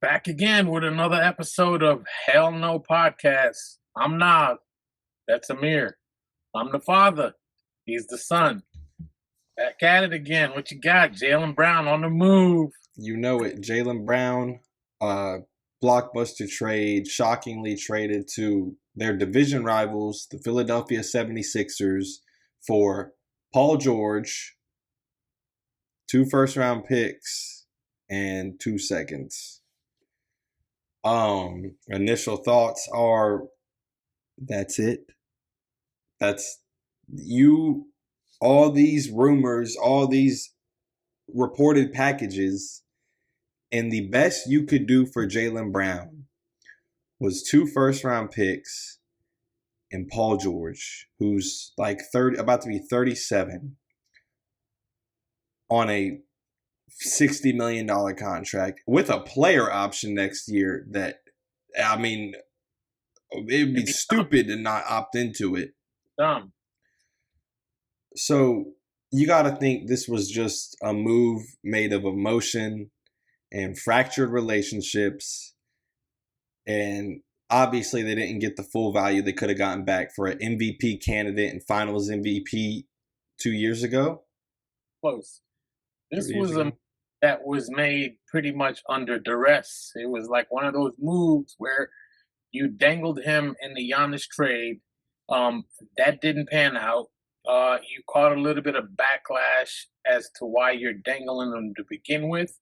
Back again with another episode of Hell No Podcast. I'm Nav. That's Amir. I'm the father. He's the son. Back at it again. What you got? Jaylen Brown on the move. You know it. Jaylen Brown, blockbuster trade, shockingly traded to their division rivals, the Philadelphia 76ers, for Paul George, 2 first-round picks, and 2 seconds. Initial thoughts are that's it. That's you. All these rumors, all these reported packages, and the best you could do for Jaylen Brown was 2 first-round picks and Paul George, who's like about to be 37, on a $60 million contract with a player option next year that, I mean, it would be stupid to not opt into it. Dumb. So you got to think this was just a move made of emotion and fractured relationships. And obviously they didn't get the full value they could have gotten back for an MVP candidate and finals MVP 2 years ago. Close. This was a that was made pretty much under duress. It was like one of those moves where you dangled him in the Giannis trade. That didn't pan out. You caught a little bit of backlash as to why you're dangling them to begin with.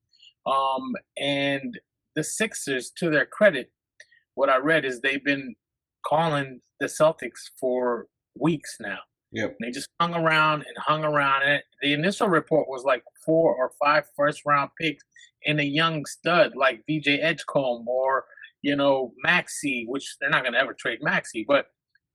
And the Sixers, to their credit, what I read is they've been calling the Celtics for weeks now. Yep. They just hung around and hung around. And the initial report was like 4 or 5 first-round picks in a young stud like VJ Edgecombe or, Maxey, which they're not going to ever trade Maxey, but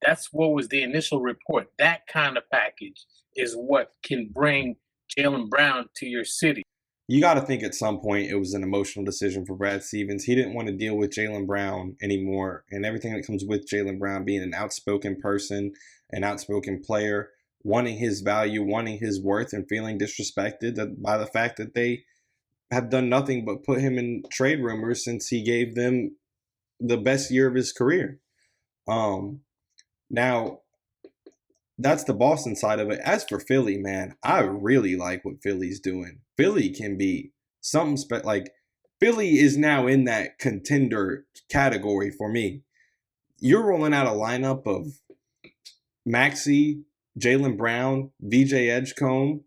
that's what was the initial report. That kind of package is what can bring Jaylen Brown to your city. You got to think at some point it was an emotional decision for Brad Stevens. He didn't want to deal with Jaylen Brown anymore and everything that comes with Jaylen Brown being an outspoken person, an outspoken player, wanting his value, wanting his worth, and feeling disrespected by the fact that they have done nothing but put him in trade rumors since he gave them the best year of his career. Now, that's the Boston side of it. As for Philly, man, I really like what Philly's doing. Philly can be something like Philly is now in that contender category for me. You're rolling out a lineup of Maxey, Jaylen Brown, VJ Edgecombe,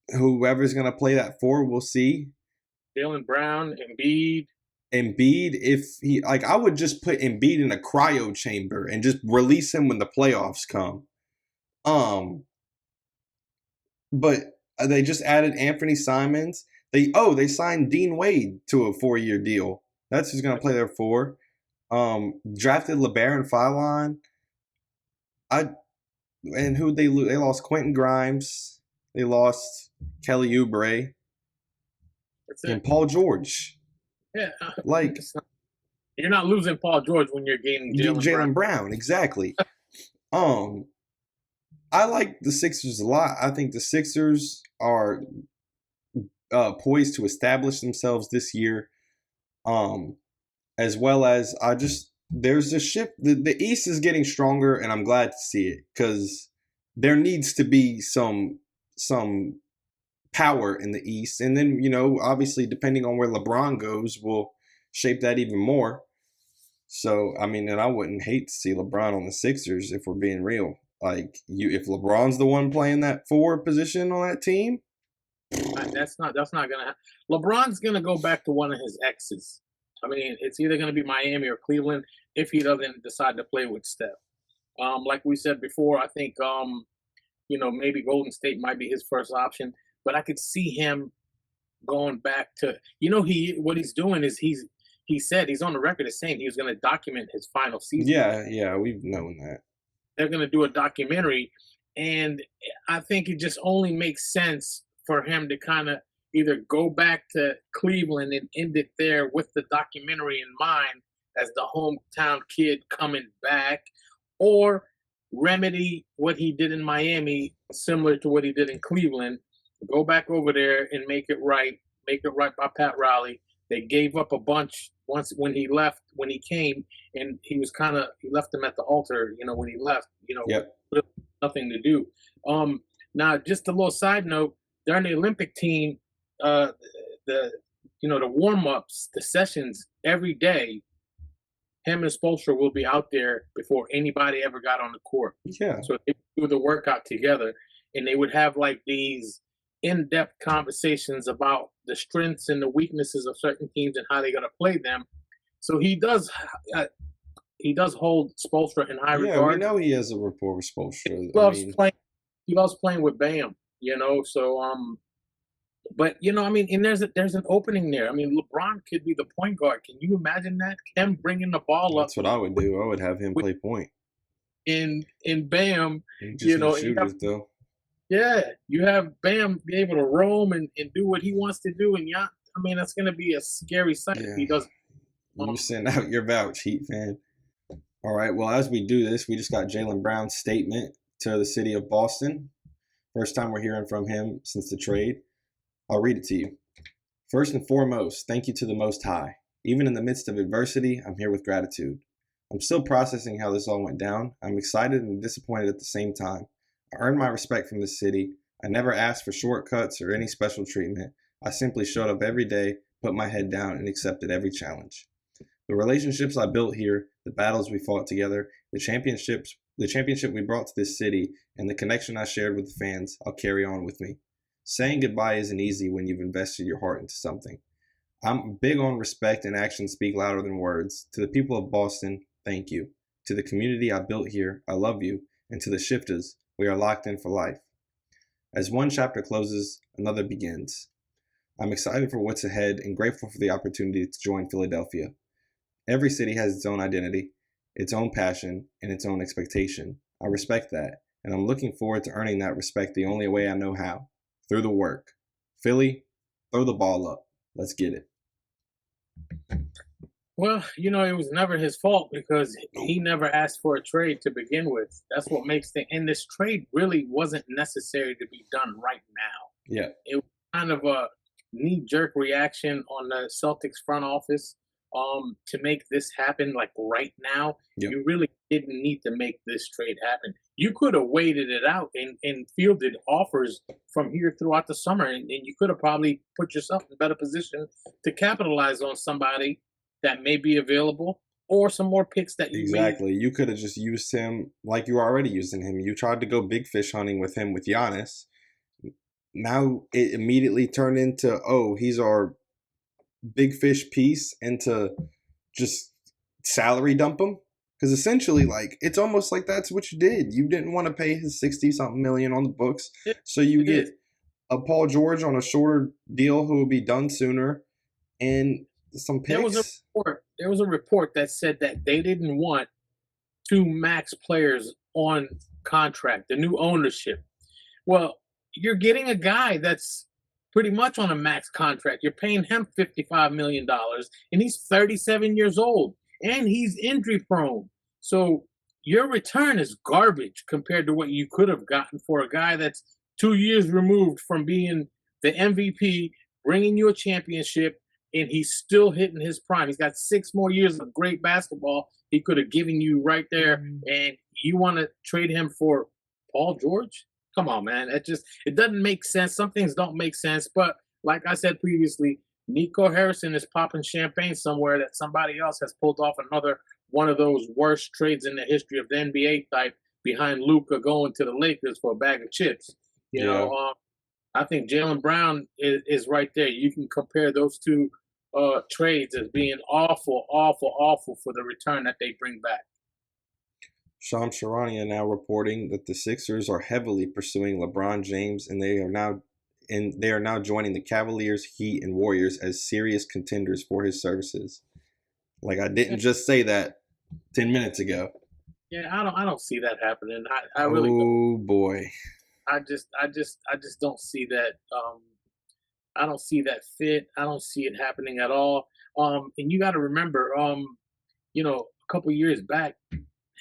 whoever's going to play that 4, we'll see. Jaylen Brown, Embiid, if he, I would just put Embiid in a cryo chamber and just release him when the playoffs come. But they just added Anthony Simons. They signed Dean Wade to a 4-year deal. That's who's going to play there 4. Drafted LeBaron Fallon. And who they lose? They lost Quentin Grimes. They lost Kelly Oubre. And Paul George. Yeah, you're not losing Paul George when you're gaining Jaylen Brown. Exactly. I like the Sixers a lot. I think the Sixers are poised to establish themselves this year, as well as there's a shift. The East is getting stronger, and I'm glad to see it because there needs to be some power in the East. And then, obviously, depending on where LeBron goes, will shape that even more. So, and I wouldn't hate to see LeBron on the Sixers if we're being real. If LeBron's the one playing that 4 position on that team, that's not gonna happen. LeBron's gonna go back to one of his exes. It's either gonna be Miami or Cleveland if he doesn't decide to play with Steph. Like we said before, I think maybe Golden State might be his first option, but I could see him going back to what he's doing is he said he's on the record as saying he was going to document his final season. Yeah, we've known that. They're going to do a documentary, and I think it just only makes sense for him to kind of either go back to Cleveland and end it there with the documentary in mind as the hometown kid coming back, or remedy what he did in Miami, similar to what he did in Cleveland, go back over there and make it right by Pat Riley, They gave up a bunch once when he left. When he came, and he left them at the altar. When he left, with Yep. really nothing to do. Um, Now, just a little side note: during the Olympic team, uh, the the warm ups, the sessions every day, him and Spoelstra will be out there before anybody ever got on the court. Yeah. So they would do the workout together, and they would have like these in-depth conversations about the strengths and the weaknesses of certain teams and how they're going to play them. So uh, he does hold Spoelstra in high Yeah, we regard. know he has a rapport with Spoelstra. He I loves mean, playing. He loves playing with Bam. So but and there's an opening there. LeBron could be the point guard. Can you imagine that? Him bringing the ball up that's what I would do. I would have him with play point. in Bam. He just You needs know, you have shooters, though. yeah, you have Bam be able to roam and do what he wants to do, and that's going to be a scary sight if Yeah. he does. You send out your vouch, Heat fan. All right, well, as we do this, we just got Jaylen Brown's statement to the city of Boston. First time we're hearing from him since the trade. I'll read it to you. First and foremost, thank you to the Most High. Even in the midst of adversity, I'm here with gratitude. I'm still processing how this all went down. I'm excited and disappointed at the same time. I earned my respect from the city. I never asked for shortcuts or any special treatment. I simply showed up every day, put my head down, and accepted every challenge. The relationships I built here, the battles we fought together, the championship we brought to this city, and the connection I shared with the fans, I'll carry on with me. Saying goodbye isn't easy when you've invested your heart into something. I'm big on respect, and actions speak louder than words. To the people of Boston, thank you. To the community I built here, I love you. And to the shifters, we are locked in for life. As one chapter closes, another begins. I'm excited for what's ahead and grateful for the opportunity to join Philadelphia. Every city has its own identity, its own passion, and its own expectation. I respect that, and I'm looking forward to earning that respect the only way I know how, through the work. Philly, throw the ball up. Let's get it. Well, it was never his fault because he never asked for a trade to begin with. That's what makes and this trade really wasn't necessary to be done right now. Yeah. It was kind of a knee-jerk reaction on the Celtics front office to make this happen like right now. Yep. You really didn't need to make this trade happen. You could have waited it out and fielded offers from here throughout the summer, and you could have probably put yourself in a better position to capitalize on somebody that may be available or some more picks that you Exactly. You could have just used him like you were already using him. You tried to go big fish hunting with him with Giannis. Now it immediately turned into, oh, he's our big fish piece, and to just salary dump him. Because essentially, like, it's almost like that's what you did. You didn't want to pay his 60-something million on the books. So you get a Paul George on a shorter deal who will be done sooner, and some picks. There was a report that said that they didn't want two max players on contract, the new ownership. Well, you're getting a guy that's pretty much on a max contract. You're paying him $55 million, and he's 37 years old, and he's injury prone. So your return is garbage compared to what you could have gotten for a guy that's 2 years removed from being the MVP, bringing you a championship, and he's still hitting his prime. He's got 6 more years of great basketball he could have given you right there, and you want to trade him for Paul George? Come on, man. It doesn't make sense. Some things don't make sense. But like I said previously, Nico Harrison is popping champagne somewhere that somebody else has pulled off another one of those worst trades in the history of the NBA type behind Luka going to the Lakers for a bag of chips. I think Jaylen Brown is right there. You can compare those two trades as being awful, awful, awful for the return that they bring back. Shams Charania now reporting that the Sixers are heavily pursuing LeBron James, and they are now joining the Cavaliers, Heat, and Warriors as serious contenders for his services. Like, I didn't just say that 10 minutes ago. Yeah, I don't see that happening. I really don't. Oh boy. I just don't see that. I don't see that fit. I don't see it happening at all. And you got to remember, a couple years back,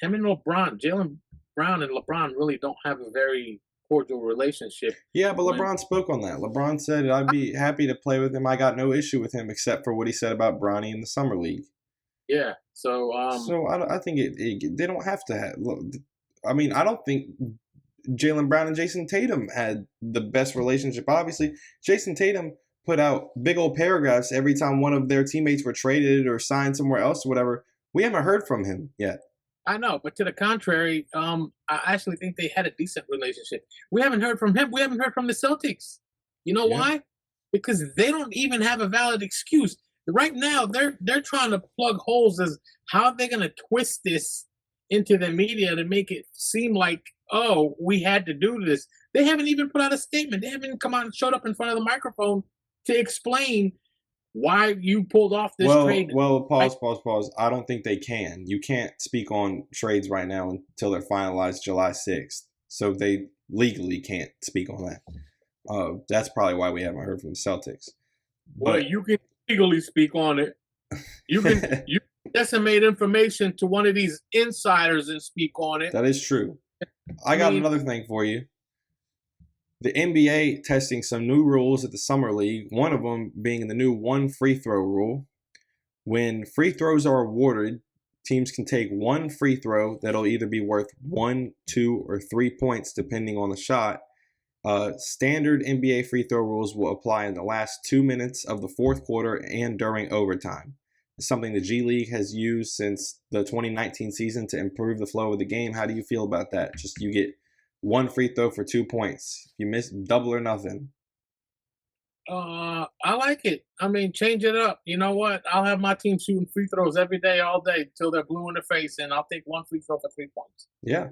him and Jaylen Brown and LeBron really don't have a very cordial relationship. Yeah, but When LeBron spoke on that. LeBron said, I'd be happy to play with him. I got no issue with him except for what he said about Bronny in the Summer League. yeah, so So I think they don't have to have. I mean, I don't think Jaylen Brown and Jason Tatum had the best relationship. Obviously, Jason Tatum put out big old paragraphs every time one of their teammates were traded or signed somewhere else or whatever. We haven't heard from him yet. I know, but to the contrary, I actually think they had a decent relationship. We haven't heard from him. We haven't heard from the Celtics. You know Yeah. why? Because they don't even have a valid excuse. Right now, they're trying to plug holes as how they're going to twist this into the media to make it seem like, oh, we had to do this. They haven't even put out a statement. They haven't come out and showed up in front of the microphone to explain why you pulled off this trade. Well, pause. I don't think they can. You can't speak on trades right now until they're finalized July 6th. So they legally can't speak on that. That's probably why we haven't heard from the Celtics. Well, you can legally speak on it. You can decimate information to one of these insiders and speak on it. That is true. I got another thing for you. The NBA testing some new rules at the Summer League, one of them being the new 1 free throw rule. When free throws are awarded, teams can take 1 free throw that'll either be worth 1, 2, or 3 points depending on the shot. Standard NBA free throw rules will apply in the last 2 minutes of the fourth quarter and during overtime. It's something the G League has used since the 2019 season to improve the flow of the game. How do you feel about that? Just you get 1 free throw for 2 points. If you miss, double or nothing. I like it. I mean, change it up. You know what? I'll have my team shooting free throws every day, all day, till they're blue in the face, and I'll take 1 free throw for 3 points. Yeah.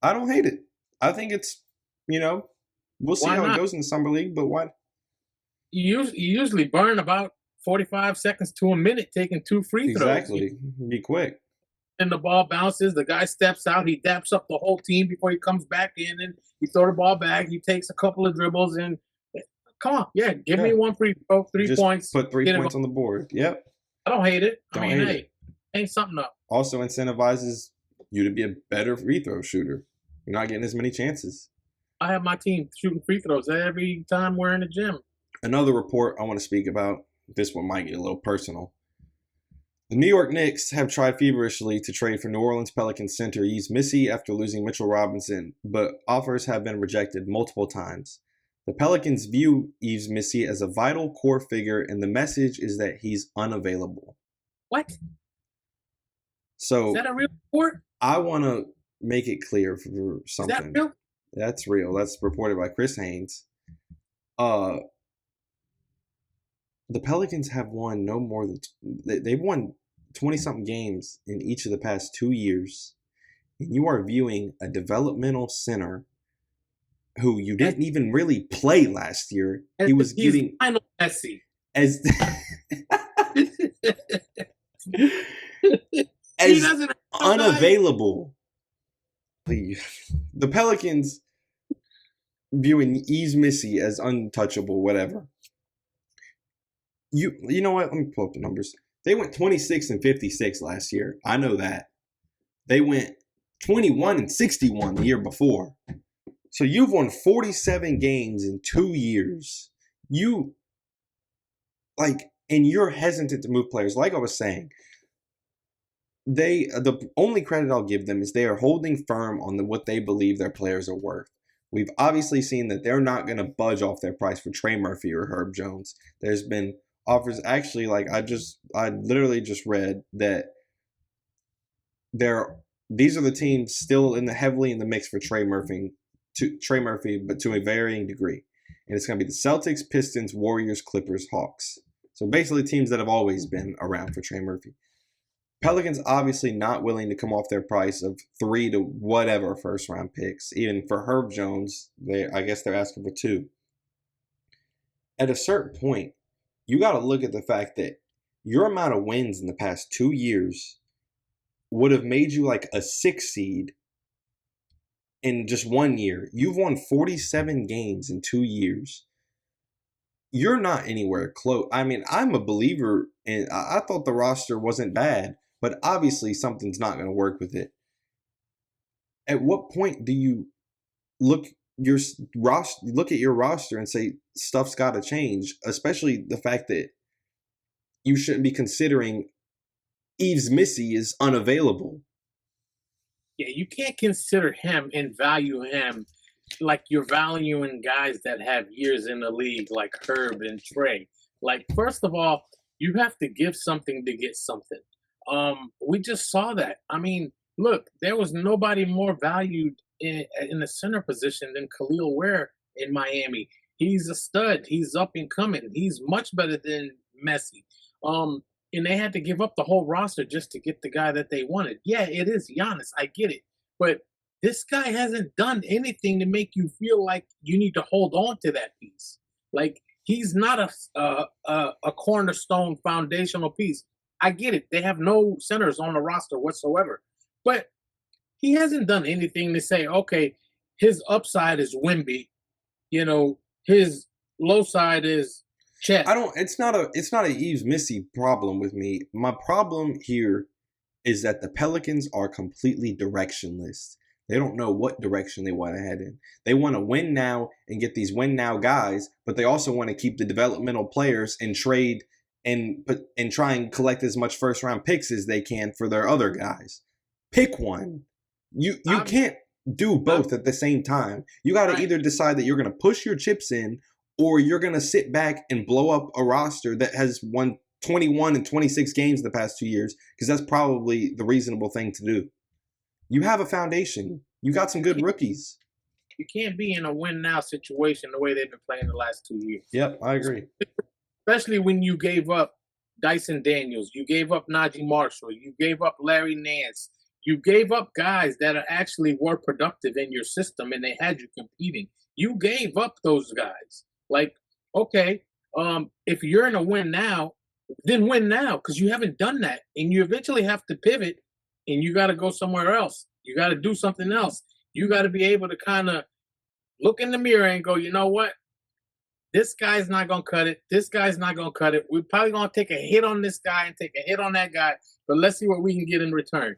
I don't hate it. I think it's, we'll see how it goes in the Summer League, but why? You usually burn about 45 seconds to a minute taking 2 free throws. Exactly. Be quick. And the ball bounces, the guy steps out, he daps up the whole team before he comes back in, and he throw the ball back, he takes a couple of dribbles, and come on, give me 1 free throw, 3 Just points. Put 3 points on the board. Yep. I don't hate it. Don't hate it. Ain't something up. Also incentivizes you to be a better free throw shooter. You're not getting as many chances. I have my team shooting free throws every time we're in the gym. Another report I want to speak about, this one might get a little personal. The New York Knicks have tried feverishly to trade for New Orleans Pelicans center Yves Missi after losing Mitchell Robinson, but offers have been rejected multiple times. The Pelicans view Yves Missi as a vital core figure, and the message is that he's unavailable. What? So is that a real report? I want to make it clear for something. Is that real? That's real. That's reported by Chris Haynes. The Pelicans have won no more than they've won 20-something games in each of the past 2 years. And you are viewing a developmental center who you didn't even really play last year. He was getting final Messi as unavailable. The Pelicans viewing Yves Missi as untouchable, whatever. You know what? Let me pull up the numbers. They went 26-56 last year. I know that. They went 21-61 the year before. So you've won 47 games in 2 years. And you're hesitant to move players. Like I was saying, the only credit I'll give them is they are holding firm on what they believe their players are worth. We've obviously seen that they're not going to budge off their price for Trey Murphy or Herb Jones. There's been offers, actually, like I literally just read that these are the teams still heavily in the mix for Trey Murphy, but to a varying degree. And it's going to be the Celtics, Pistons, Warriors, Clippers, Hawks. So basically teams that have always been around for Trey Murphy. Pelicans obviously not willing to come off their price of 3 to whatever first round picks. Even for Herb Jones, I guess they're asking for 2. At a certain point, you got to look at the fact that your amount of wins in the past 2 years would have made you like a 6 seed in just 1 year. You've won 47 games in 2 years. You're not anywhere close. I mean, I'm a believer in, I thought the roster wasn't bad, but obviously something's not going to work with it. At what point do you look your roster, look at your roster and say stuff's got to change, especially the fact that you shouldn't be considering Yves Missy is unavailable. Yeah, you can't consider him and value him like you're valuing guys that have years in the league, like Herb and Trey. Like, first of all, you have to give something to get something. We just saw that. I mean, look, there was nobody more valued in the center position than Khalil Ware in Miami. He's a stud. He's up and coming. He's much better than Messi. Um, and they had to give up the whole roster just to get the guy that they wanted. Yeah, it is Giannis. I get it, but this guy hasn't done anything to make you feel like you need to hold on to that piece. Like, he's not a cornerstone foundational piece. I get it. They have no centers on the roster whatsoever, but he hasn't done anything to say, okay, his upside is Wimby, his low side is Chet. I don't. It's not a Yves Missy problem with me. My problem here is that the Pelicans are completely directionless. They don't know what direction they want to head in. They want to win now and get these win now guys, but they also want to keep the developmental players and trade and try and collect as much first round picks as they can for their other guys. Pick one. You can't do both at the same time. You got to either decide that you're going to push your chips in, or you're going to sit back and blow up a roster that has won 21 and 26 games in the past 2 years, because that's probably the reasonable thing to do. You have a foundation. You got some good rookies. You can't be in a win-now situation the way they've been playing the last 2 years. Yep, I agree. Especially when you gave up Dyson Daniels, you gave up Najee Marshall, you gave up Larry Nance, you gave up guys that actually were productive in your system and they had you competing. You gave up those guys. Like, okay, if you're in a win now, then win now, because you haven't done that. And you eventually have to pivot and you got to go somewhere else. You got to do something else. You got to be able to kind of look in the mirror and go, you know what? This guy's not going to cut it. This guy's not going to cut it. We're probably going to take a hit on this guy and take a hit on that guy, but let's see what we can get in return.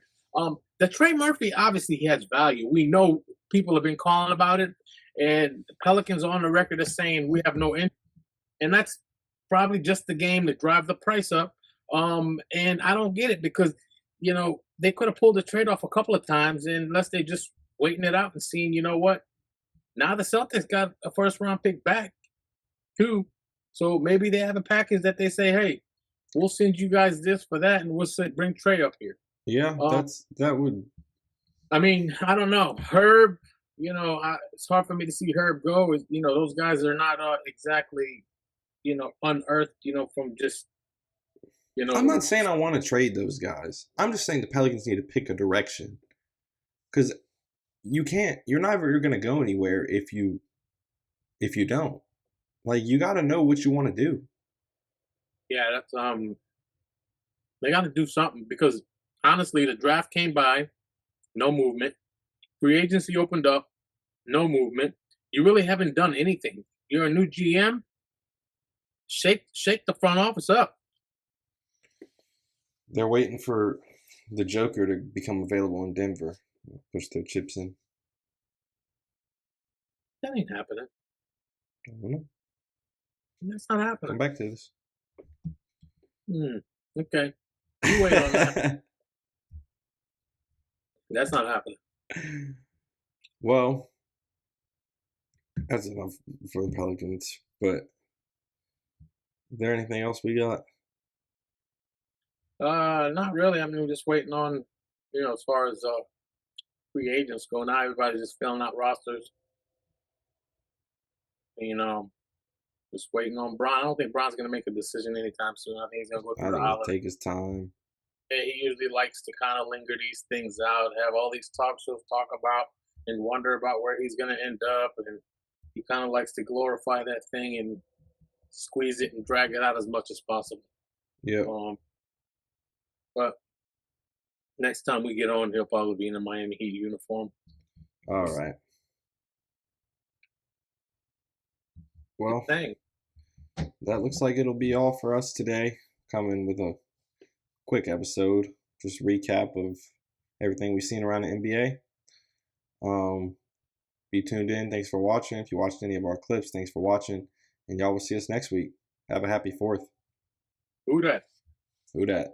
The Trey Murphy, obviously, he has value. We know people have been calling about it, and the Pelicans are on the record as saying we have no interest. And that's probably just the game to drive the price up. And I don't get it because, they could have pulled the trade off a couple of times, unless they just waiting it out and seeing, you know what? Now the Celtics got a first-round pick back, too. So maybe they have a package that they say, hey, we'll send you guys this for that, and we'll bring Trey up here. Yeah, that would. I mean, I don't know. Herb, it's hard for me to see Herb go. Those guys are not exactly, unearthed, from just, I'm not saying I want to trade those guys. I'm just saying the Pelicans need to pick a direction, because you're never going to go anywhere if you don't. Like, you got to know what you want to do. Yeah, that's they got to do something, because honestly, the draft came by, no movement. Free agency opened up, no movement. You really haven't done anything. You're a new GM. Shake the front office up. They're waiting for the Joker to become available in Denver. Push their chips in. That ain't happening. I don't know. That's not happening. Come back to this. Okay. You wait on that. That's not happening. Well, that's enough for the Pelicans. But is there anything else we got? Not really. I mean, we're just waiting on, as far as free agents go. Now everybody's just filling out rosters. Just waiting on Bron. I don't think Bron's going to make a decision anytime soon. I think he's going to go through the holiday. Take his time. Yeah, he usually likes to kind of linger these things out, have all these talk shows talk about, and wonder about where he's going to end up. And he kind of likes to glorify that thing and squeeze it and drag it out as much as possible. Yeah. But next time we get on, he'll probably be in a Miami Heat uniform. All right. Well, that looks like it'll be all for us today. Coming with a quick episode, just recap of everything we've seen around the NBA. Be tuned in. Thanks for watching. If you watched any of our clips, thanks for watching. And y'all will see us next week. Have a happy 4th. Who that? Who dat?